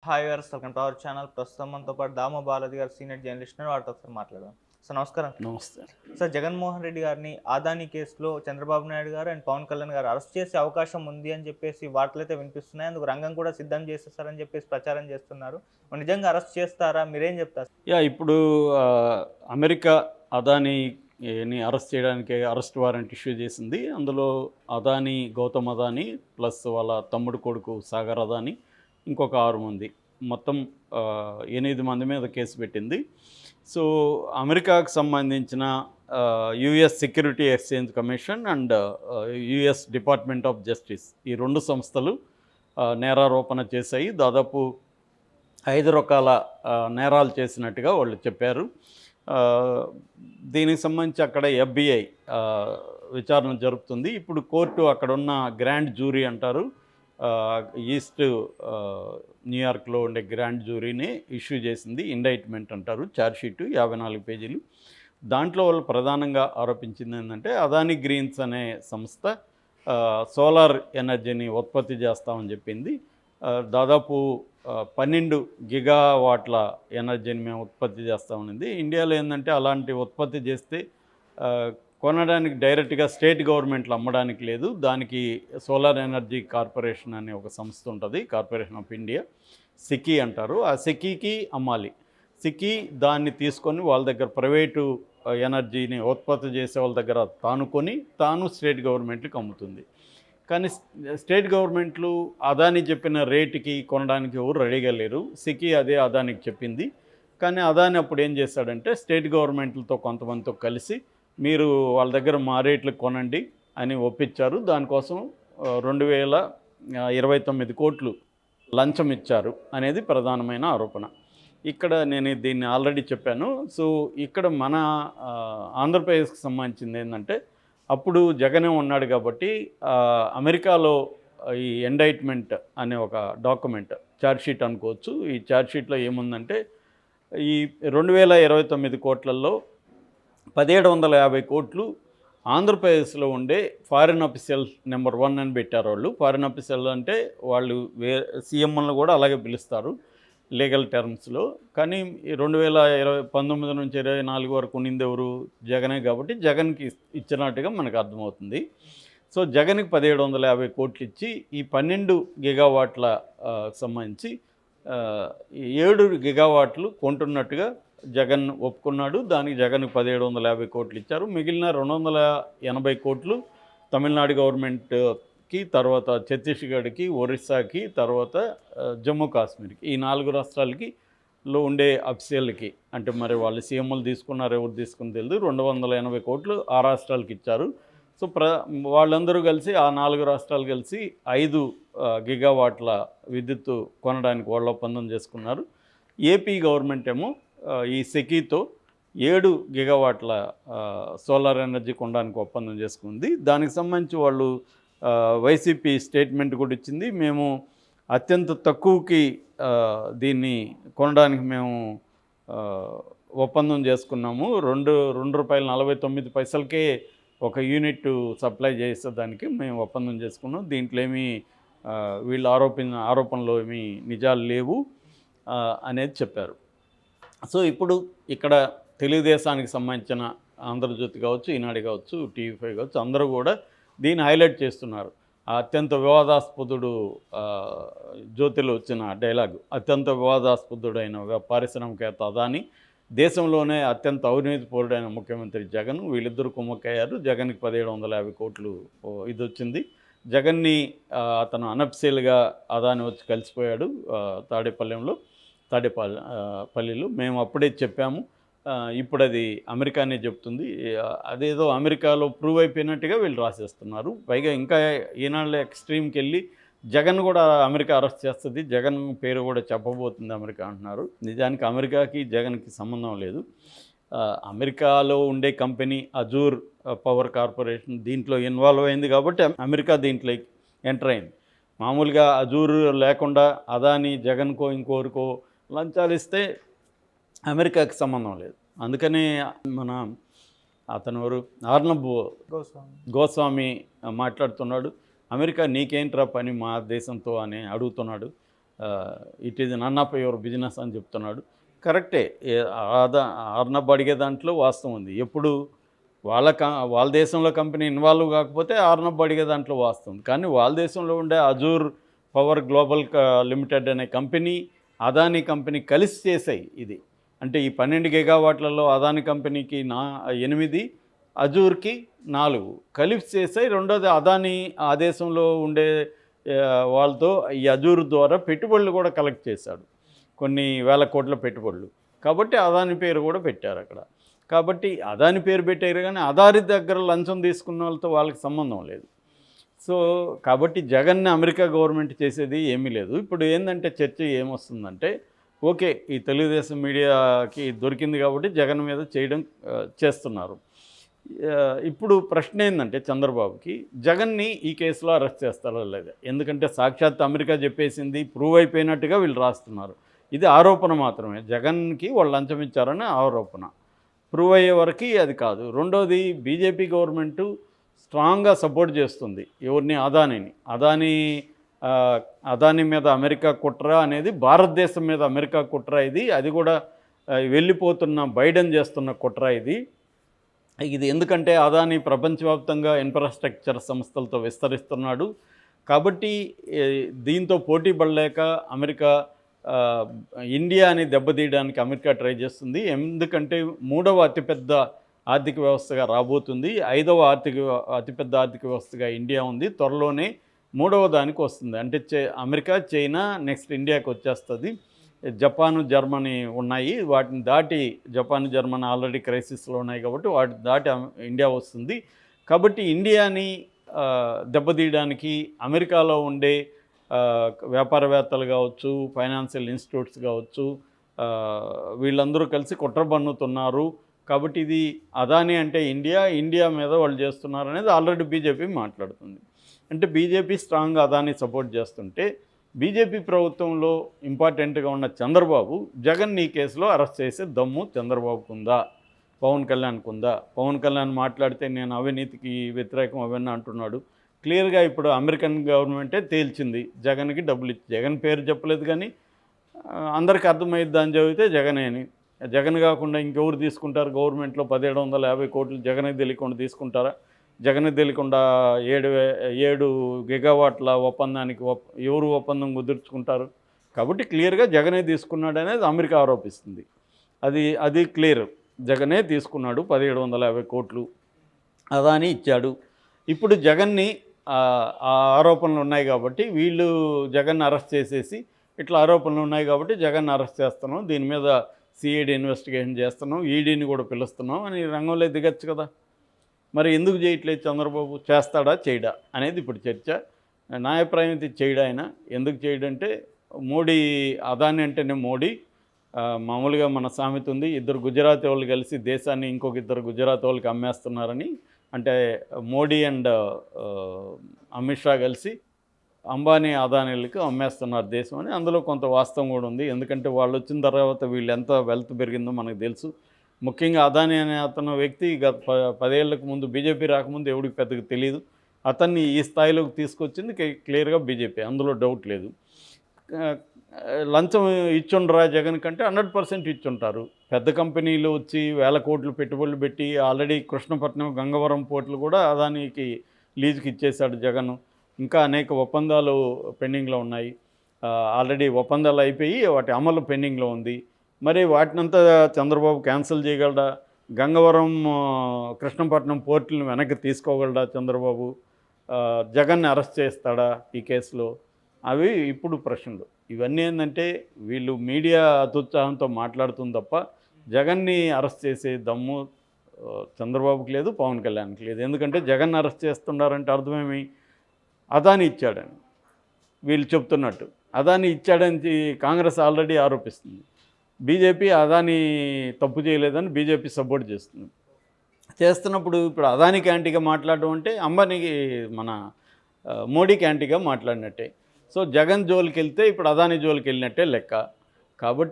Hi viewers, welcome to our channel. ప్రస్తుతం మనతో పాటు దామ బాలాజీ గారు సీనియర్ జర్నలిస్ట్ ఉన్నారు. వారితో ఒకసారి మాట్లాడదాం. సార్ నమస్కారం. నమస్తే. సార్, జగన్మోహన్ రెడ్డి గారిని ఆదాని కేసులో చంద్రబాబు నాయుడు గారు అండ్ పవన్ కళ్యాణ్ గారు అరెస్ట్ చేసే అవకాశం ఉంది అని చెప్పేసి వార్తలైతే వినిపిస్తున్నాయి. అందుకు రంగం కూడా సిద్ధం చేసేస్తారని చెప్పేసి ప్రచారం చేస్తున్నారు. మరి నిజంగా అరెస్ట్ చేస్తారా? మీరేం చెప్తారు? ఇప్పుడు అమెరికా అదానీని అరెస్ట్ చేయడానికి అరెస్ట్ వారెంట్ ఇష్యూ చేసింది. అందులో అదానీ, గౌతమ్ అదానీ ప్లస్ వాళ్ళ తమ్ముడు కొడుకు సాగర్ అదానీ, ఇంకొక 6 మంది, మొత్తం 8 మంది మీద కేసు పెట్టింది. సో అమెరికాకు సంబంధించిన US security exchange commission and US department of justice, ఈ 2 సంస్థలు నేరారోపణ చేశాయి. దాదాపు 5 రకాల నేరాలు చేసినట్టుగా వాళ్ళు చెప్పారు. దీనికి సంబంధించి అక్కడ FBI విచారణ జరుపుతుంది. ఇప్పుడు కోర్టు అక్కడున్న గ్రాండ్ జ్యూరీ అంటారు, ఈస్ట్ న్యూయార్క్లో ఉండే గ్రాండ్ జ్యూరీని ఇష్యూ చేసింది. ఇండైట్మెంట్ అంటారు, ఛార్జ్షీటు 54 పేజీలు. దాంట్లో వాళ్ళు ప్రధానంగా ఆరోపించింది ఏంటంటే, అదానీ గ్రీన్స్ అనే సంస్థ సోలార్ ఎనర్జీని ఉత్పత్తి చేస్తామని చెప్పింది. దాదాపు 12 గిగావాట్ల ఎనర్జీని మేము ఉత్పత్తి చేస్తామనింది. ఇండియాలో ఏంటంటే అలాంటి ఉత్పత్తి చేస్తే కొనడానికి డైరెక్ట్గా స్టేట్ గవర్నమెంట్లు అమ్మడానికి లేదు. దానికి సోలార్ ఎనర్జీ కార్పొరేషన్ అనే ఒక సంస్థ ఉంటుంది, కార్పొరేషన్ ఆఫ్ ఇండియా, సికీ అంటారు. ఆ సికీకి అమ్మాలి. సికీ దాన్ని తీసుకొని వాళ్ళ దగ్గర ప్రైవేటు ఎనర్జీని ఉత్పత్తి చేసే వాళ్ళ దగ్గర తాను స్టేట్ గవర్నమెంట్కి అమ్ముతుంది. కానీ స్టేట్ గవర్నమెంట్లు అదాని చెప్పిన రేటుకి కొనడానికి ఎవరు రెడీగా లేరు. సికీ అదే అదానికి చెప్పింది. కానీ అదాని అప్పుడు ఏం చేశాడంటే, స్టేట్ గవర్నమెంట్లతో కొంతమందితో కలిసి మీరు వాళ్ళ దగ్గర మా రేట్లకు కొనండి అని ఒప్పించారు. దానికోసం 2029 కోట్లు లంచం ఇచ్చారు అనేది ప్రధానమైన ఆరోపణ. ఇక్కడ నేను దీన్ని ఆల్రెడీ చెప్పాను. సో ఇక్కడ మన ఆంధ్రప్రదేశ్కి సంబంధించింది ఏంటంటే, అప్పుడు జగనే ఉన్నాడు కాబట్టి అమెరికాలో ఈ ఎండైట్మెంట్ అనే ఒక డాక్యుమెంట్, ఛార్జ్షీట్ అనుకోవచ్చు. ఈ ఛార్జ్షీట్లో ఏముందంటే, ఈ 2029 కోట్లలో 1750 కోట్లు ఆంధ్రప్రదేశ్లో ఉండే ఫారిన్ అఫీషియల్ నెంబర్ 1 అని పెట్టారు వాళ్ళు. ఫారిన్ అఫీషియల్ అంటే వాళ్ళు సీఎంలను కూడా అలాగే పిలుస్తారు లీగల్ టర్మ్స్లో. కానీ 2019 నుంచి 24 వరకు ఉన్నింది ఎవరు? జగనే. కాబట్టి జగన్కి ఇచ్చినట్టుగా మనకు అర్థమవుతుంది. సో జగన్కి 1750 కోట్లు ఇచ్చి ఈ 12 గిగావాట్ల సంబంధించి 7 గిగావాట్లు కొంటున్నట్టుగా జగన్ ఒప్పుకున్నాడు. దానికి జగన్కి 1750 కోట్లు ఇచ్చారు. మిగిలిన 280 కోట్లు తమిళనాడు గవర్నమెంట్కి, తర్వాత ఛత్తీస్గఢ్కి, ఒరిస్సాకి, తర్వాత జమ్మూ కాశ్మీర్కి, ఈ 4 రాష్ట్రాలకి లో ఉండే అఫీషియల్కి, అంటే మరి వాళ్ళు సీఎంలు తీసుకున్నారు, ఎవరు తీసుకుని తెలియదు, 280 కోట్లు ఆ రాష్ట్రాలకి ఇచ్చారు. సో వాళ్ళందరూ కలిసి, ఆ 4 రాష్ట్రాలు కలిసి 5 గిగావాట్ల విద్యుత్తు కొనడానికి వాళ్ళు ఒప్పందం చేసుకున్నారు. ఏపీ గవర్నమెంట్ ఏమో ఈ సెకీతో 7 గిగావాట్ల సోలార్ ఎనర్జీ కొనడానికి ఒప్పందం చేసుకుంది. దానికి సంబంధించి వాళ్ళు వైసీపీ స్టేట్మెంట్ కూడా ఇచ్చింది. మేము అత్యంత తక్కువకి దీన్ని కొనడానికి మేము ఒప్పందం చేసుకున్నాము. 2 రూపాయల 49 పైసలకే ఒక యూనిట్ సప్లై చేసేదానికి మేము ఒప్పందం చేసుకున్నాం. దీంట్లో ఏమీ వీళ్ళు ఆరోపణలో ఏమీ నిజాలు లేవు అనేది చెప్పారు. సో ఇప్పుడు ఇక్కడ తెలుగుదేశానికి సంబంధించిన ఆంధ్రజ్యోతి కావచ్చు, ఈనాడు కావచ్చు, TV5 కావచ్చు, అందరూ కూడా దీన్ని హైలైట్ చేస్తున్నారు. అత్యంత వివాదాస్పదుడు, జ్యోతిలో వచ్చిన డైలాగు, అత్యంత వివాదాస్పదుడైన పారిశ్రామికవేత్త అదాని, దేశంలోనే అత్యంత అవినీతిపరుడైన ముఖ్యమంత్రి జగన్, వీళ్ళిద్దరూ కుమ్మక్కయ్యారు. జగన్కి 1750 కోట్లు ఇది వచ్చింది. జగన్ని అతను అనఫిషియల్గా అదాని వచ్చి కలిసిపోయాడు తాడేపల్లిలో. మేము అప్పుడే చెప్పాము, ఇప్పుడు అది అమెరికానే చెప్తుంది. అదేదో అమెరికాలో ప్రూవ్ అయిపోయినట్టుగా వీళ్ళు రాసేస్తున్నారు. పైగా ఇంకా ఈనాళ్ళ ఎక్స్ట్రీమ్కి వెళ్ళి జగన్ కూడా అమెరికా అరెస్ట్ చేస్తుంది, జగన్ పేరు కూడా చెప్పబోతుంది అమెరికా అంటున్నారు. నిజానికి అమెరికాకి జగన్కి సంబంధం లేదు. అమెరికాలో ఉండే కంపెనీ అజూర్ పవర్ కార్పొరేషన్ దీంట్లో ఇన్వాల్వ్ అయింది కాబట్టి అమెరికా దీంట్లో ఎంటర్ అయింది. మామూలుగా అజూర్ లేకుండా అదాని జగన్కో ఇంకోరికో లంచాలు ఇస్తే అమెరికాకి సంబంధం లేదు. అందుకని మన అతను ఆర్నబ్ గోస్వామి మాట్లాడుతున్నాడు, అమెరికా నీకేంట్రా పని మా దేశంతో అని అడుగుతున్నాడు. It is none of your business అని చెప్తున్నాడు. కరెక్టే. అర్నబ్ అడిగే దాంట్లో వాస్తవం ఉంది. ఎప్పుడు వాళ్ళ దేశంలో కంపెనీ ఇన్వాల్వ్ కాకపోతే అర్నబ్ అడిగే దాంట్లో వాస్తవం. కానీ వాళ్ళ దేశంలో ఉండే అజూర్ పవర్ గ్లోబల్ లిమిటెడ్ అనే కంపెనీ అదానీ కంపెనీ కలిసి చేసాయి ఇది. అంటే ఈ 12 గిగావాట్లలో అదానీ కంపెనీకి 8, అజూర్కి 4 కలిసి చేసాయి. రెండోది అదానీ ఆ దేశంలో ఉండే వాళ్ళతో ఈ అజూర్ ద్వారా పెట్టుబడులు కూడా కలెక్ట్ చేశాడు, కొన్ని వేల కోట్ల పెట్టుబడులు. కాబట్టి అదాని పేరు కూడా పెట్టారు అక్కడ. కాబట్టి అదాని పేరు పెట్టారు, కానీ అదాని దగ్గర లంచం తీసుకున్న వాళ్ళతో వాళ్ళకి సంబంధం లేదు. సో కాబట్టి జగన్ని అమెరికా గవర్నమెంట్ చేసేది ఏమీ లేదు. ఇప్పుడు ఏంటంటే చర్చ ఏమొస్తుందంటే, ఓకే ఈ తెలుగుదేశం మీడియాకి దొరికింది కాబట్టి జగన్ మీద చేస్తున్నారు. ఇప్పుడు ప్రశ్న ఏంటంటే చంద్రబాబుకి, జగన్ని ఈ కేసులో అరెస్ట్ చేస్తారో లేదా? ఎందుకంటే సాక్షాత్ అమెరికా చెప్పేసింది, ప్రూవ్ అయిపోయినట్టుగా వీళ్ళు రాస్తున్నారు. ఇది ఆరోపణ మాత్రమే, జగన్కి వాళ్ళు లంచం ఇచ్చారని ఆరోపణ. ప్రూవ్ అయ్యే వరకు అది కాదు. రెండోది, బీజేపీ గవర్నమెంటు స్ట్రాంగ్గా సపోర్ట్ చేస్తుంది ఎవరిని? అదానీని. అదానీ మీద అమెరికా కుట్ర అనేది భారతదేశం మీద అమెరికా కుట్ర ఇది. అది కూడా వెళ్ళిపోతున్న బైడెన్ చేస్తున్న కుట్ర ఇది. ఎందుకంటే అదానీ ప్రపంచవ్యాప్తంగా ఇన్ఫ్రాస్ట్రక్చర్ సంస్థలతో విస్తరిస్తున్నాడు. కాబట్టి దీంతో పోటీ పడలేక అమెరికా ఇండియాని దెబ్బతీయడానికి అమెరికా ట్రై చేస్తుంది. ఎందుకంటే 3వ అతిపెద్ద ఆర్థిక వ్యవస్థగా రాబోతుంది. 5వ అతిపెద్ద ఆర్థిక వ్యవస్థగా ఇండియా ఉంది. త్వరలోనే 3వ దానికి వస్తుంది. అంటే అమెరికా, చైనా, నెక్స్ట్ ఇండియాకి వచ్చేస్తుంది. జపాను, జర్మనీ ఉన్నాయి. వాటిని దాటి, జపాన్, జర్మనీ ఆల్రెడీ క్రైసిస్లో ఉన్నాయి కాబట్టి వాటిని దాటి ఇండియా వస్తుంది. కాబట్టి ఇండియాని దెబ్బతీయడానికి అమెరికాలో ఉండే వ్యాపారవేత్తలు కావచ్చు, ఫైనాన్షియల్ ఇన్స్టిట్యూట్స్ కావచ్చు, వీళ్ళందరూ కలిసి కుట్ర పన్నుతున్నారు. కాబట్టి ఇది అదానీ అంటే ఇండియా మీద వాళ్ళు చేస్తున్నారు అనేది ఆల్రెడీ బీజేపీ మాట్లాడుతుంది. అంటే బీజేపీ స్ట్రాంగ్ అదానీ సపోర్ట్ చేస్తుంటే, బీజేపీ ప్రభుత్వంలో ఇంపార్టెంట్గా ఉన్న చంద్రబాబు జగన్ ఈ కేసులో అరెస్ట్ చేసే దమ్ము చంద్రబాబుకు ఉందా, పవన్ కళ్యాణ్కు ఉందా? పవన్ కళ్యాణ్ మాట్లాడితే నేను అవినీతికి వ్యతిరేకం అవన్నీ అంటున్నాడు. క్లియర్గా ఇప్పుడు అమెరికన్ గవర్నమెంటే తేల్చింది జగన్కి డబ్బులు ఇచ్చి. జగన్ పేరు చెప్పలేదు, కానీ అందరికీ అర్థమైద్ది అని చదివితే జగనే అని. జగన్ కాకుండా ఇంకెవరు తీసుకుంటారు? గవర్నమెంట్లో 1750 కోట్లు జగన్కి తెలియకుండా తీసుకుంటారా? జగన్కి తెలియకుండా 7 గిగావాట్ల ఒప్పందానికి ఎవరు ఒప్పందం కుదుర్చుకుంటారు? కాబట్టి క్లియర్గా జగనే తీసుకున్నాడు అనేది అమెరికా ఆరోపిస్తుంది. అది క్లియర్. జగనే తీసుకున్నాడు 1750 కోట్లు, అదాని ఇచ్చాడు. ఇప్పుడు జగన్ని ఆ ఆరోపణలు ఉన్నాయి కాబట్టి వీళ్ళు జగన్ అరెస్ట్ చేసేసి, ఇట్లా ఆరోపణలు ఉన్నాయి కాబట్టి జగన్ అరెస్ట్ చేస్తున్నాం, దీని మీద సిఐడి ఇన్వెస్టిగేషన్ చేస్తున్నాం, ఈడీని కూడా పిలుస్తున్నాం అని రంగంలో దిగచ్చు కదా. మరి ఎందుకు చేయట్లేదు చంద్రబాబు? చేస్తాడా చేయడా అనేది ఇప్పుడు చర్చ. నా అభిప్రాయం అయితే చేయడా. ఆయన ఎందుకు చేయడంటే, మోడీ, అదాని అంటేనే మోడీ. మామూలుగా మన సామెత ఉంది, 2 గుజరాతీ వాళ్ళు కలిసి దేశాన్ని ఇంకొక 2 గుజరాతీ వాళ్ళకి అమ్మేస్తున్నారని. అంటే మోడీ అండ్ అమిత్ షా కలిసి అంబానీ, అదానీలకు అమ్మేస్తున్నారు దేశం అని. అందులో కొంత వాస్తవం కూడా ఉంది. ఎందుకంటే వాళ్ళు వచ్చిన తర్వాత వీళ్ళు ఎంత వెల్త్ పెరిగిందో మనకు తెలుసు. ముఖ్యంగా అదానీ అనే వ్యక్తి గత 10 ఏళ్లకు ముందు, బీజేపీ రాకముందు ఎవరికి పెద్దగా తెలియదు. అతన్ని ఈ స్థాయిలోకి తీసుకొచ్చింది క్లియర్గా బీజేపీ, అందులో డౌట్ లేదు. లంచం ఇచ్చుండరా జగన్ కంటే 100% ఇచ్చుంటారు. పెద్ద కంపెనీలు వచ్చి వేల కోట్లు పెట్టుబడులు పెట్టి ఆల్రెడీ కృష్ణపట్నం, గంగవరం పోర్టులు కూడా అదానికి లీజుకి ఇచ్చేశాడు జగన్. ఇంకా అనేక ఒప్పందాలు పెండింగ్లో ఉన్నాయి. ఆల్రెడీ ఒప్పందాలు అయిపోయి వాటి అమలు పెండింగ్లో ఉంది. మరి వాటినంతా చంద్రబాబు క్యాన్సిల్ చేయగలడా? గంగవరం, కృష్ణపట్నం పోర్టులను వెనక్కి తీసుకోగలడా చంద్రబాబు? జగన్ని అరెస్ట్ చేస్తాడా ఈ కేసులో? అవి ఇప్పుడు ప్రశ్నలు. ఇవన్నీ ఏంటంటే వీళ్ళు మీడియా అత్యుత్సాహంతో మాట్లాడుతుంది తప్ప జగన్ని అరెస్ట్ చేసే దమ్ము చంద్రబాబుకి లేదు, పవన్ కళ్యాణ్కి లేదు. ఎందుకంటే జగన్ అరెస్ట్ చేస్తున్నారంటే అర్థమేమి? అదాని ఇచ్చాడని వీళ్ళు చెప్తున్నట్టు. అదాని ఇచ్చాడని కాంగ్రెస్ ఆల్రెడీ ఆరోపిస్తుంది. బీజేపీ అదాని తప్పు చేయలేదని బీజేపీ సపోర్ట్ చేస్తున్నప్పుడు ఇప్పుడు అదానికి యాంటీగా మాట్లాడడం అంటే అంబానీకి, మన మోడీకి యాంటీగా మాట్లాడినట్టే. సో జగన్ జోలికి వెళ్తే ఇప్పుడు అదాని జోలికి వెళ్ళినట్టే లెక్క. కాబట్టి